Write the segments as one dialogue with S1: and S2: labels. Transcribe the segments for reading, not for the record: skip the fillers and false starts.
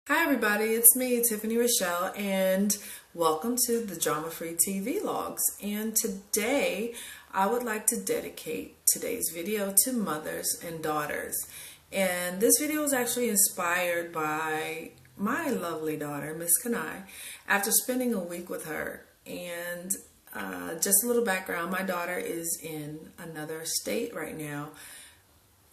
S1: Hi everybody, it's me, Tiffany Rashel, and welcome to the Drama Free TV Logs. And today, I would like to dedicate today's video to mothers and daughters. And this video was actually inspired by my lovely daughter, Miss Kanai, after spending a week with her. And just a little background, my daughter is in another state right now,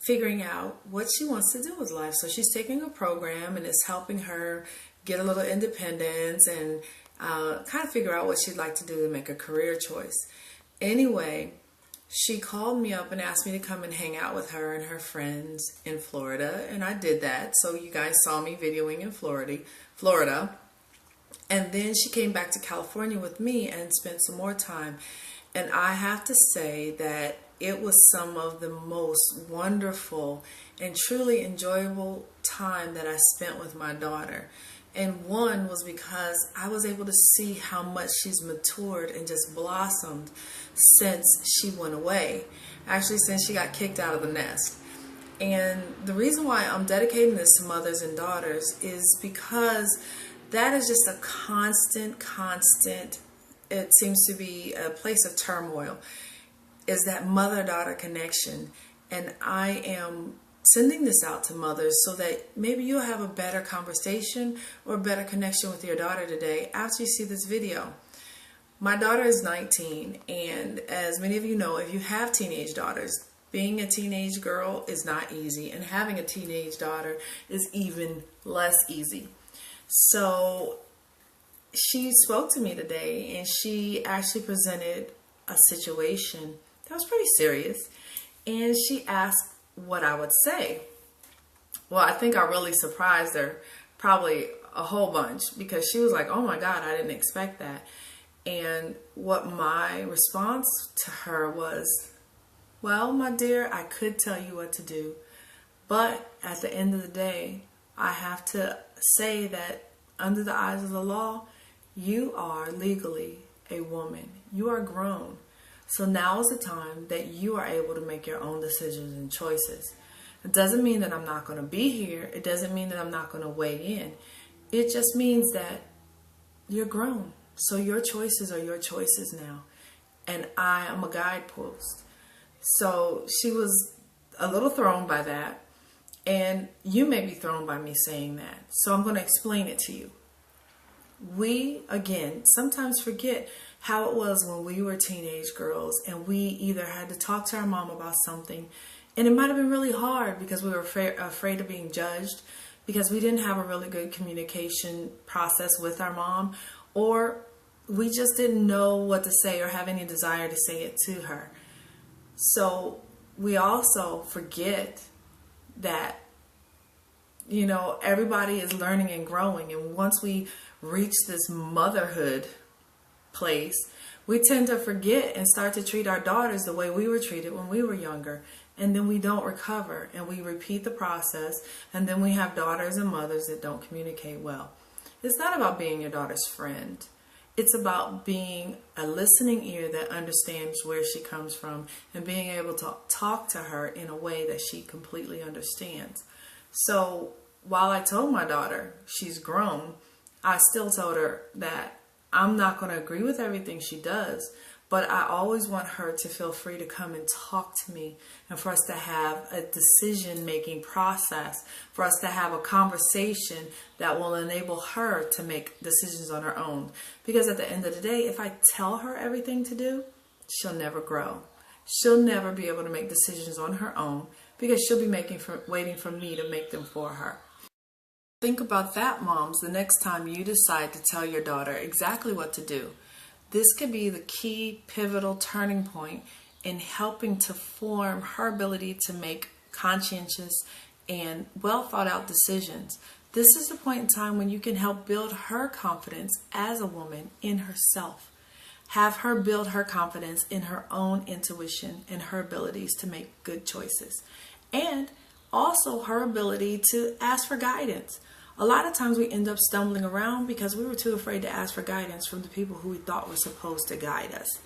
S1: figuring out what she wants to do with life. So she's taking a program and it's helping her get a little independence and kind of figure out what she'd like to do to make a career choice. Anyway, she called me up and asked me to come and hang out with her and her friends in Florida, and I did that. So you guys saw me videoing in Florida. And then she came back to California with me and spent some more time. And I have to say that it was some of the most wonderful and truly enjoyable time that I spent with my daughter. And one was because I was able to see how much she's matured and just blossomed since she went away. Actually, since she got kicked out of the nest. And the reason why I'm dedicating this to mothers and daughters is because that is just a constant, it seems to be a place of turmoil, is that mother-daughter connection. And I am sending this out to mothers so that maybe you'll have a better conversation or a better connection with your daughter today after you see this video. My daughter is 19, and as many of you know, if you have teenage daughters, being a teenage girl is not easy, and having a teenage daughter is even less easy. So she spoke to me today, and she actually presented a situation that was pretty serious, and she asked what I would say. Well, I think I really surprised her, probably a whole bunch, because she was like, oh my God, I didn't expect that. And what my response to her was, well, my dear, I could tell you what to do, but at the end of the day, I have to say that under the eyes of the law, you are legally a woman. You are grown. So now is the time that you are able to make your own decisions and choices. It doesn't mean that I'm not going to be here. It doesn't mean that I'm not going to weigh in. It just means that you're grown. So your choices are your choices now. And I am a guidepost. So she was a little thrown by that. And you may be thrown by me saying that. So I'm going to explain it to you. We, again, sometimes forget how it was when we were teenage girls and we either had to talk to our mom about something, and it might have been really hard because we were afraid of being judged, because we didn't have a really good communication process with our mom, or we just didn't know what to say or have any desire to say it to her. So we also forget that, you know, everybody is learning and growing, and once we reach this motherhood place, we tend to forget and start to treat our daughters the way we were treated when we were younger, and then we don't recover, and we repeat the process, and then we have daughters and mothers that don't communicate well. It's not about being your daughter's friend. It's about being a listening ear that understands where she comes from and being able to talk to her in a way that she completely understands. So while I told my daughter she's grown, I still told her that I'm not going to agree with everything she does, but I always want her to feel free to come and talk to me, and for us to have a decision-making process, for us to have a conversation that will enable her to make decisions on her own. Because at the end of the day, if I tell her everything to do, she'll never grow. She'll never be able to make decisions on her own because she'll be waiting for me to make them for her. Think about that, moms, the next time you decide to tell your daughter exactly what to do. This could be the key pivotal turning point in helping to form her ability to make conscientious and well thought out decisions. This is the point in time when you can help build her confidence as a woman in herself. Have her build her confidence in her own intuition and her abilities to make good choices. And also her ability to ask for guidance. A lot of times we end up stumbling around because we were too afraid to ask for guidance from the people who we thought were supposed to guide us.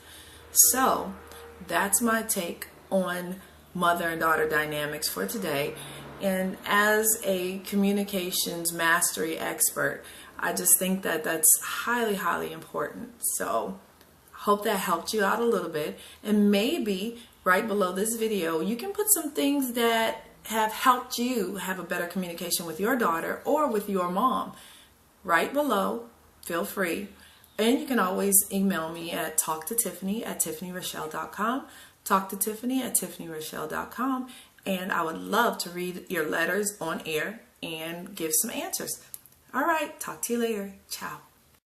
S1: So that's my take on mother and daughter dynamics for today. And as a communications mastery expert, I just think that that's highly, highly important. So hope that helped you out a little bit. And maybe right below this video, you can put some things that have helped you have a better communication with your daughter or with your mom. Right below, feel free. And you can always email me at talktotiffany@tiffanyrashel.com, talktotiffany@tiffanyrashel.com, and I would love to read your letters on air and give some answers. All right, talk to you later. Ciao.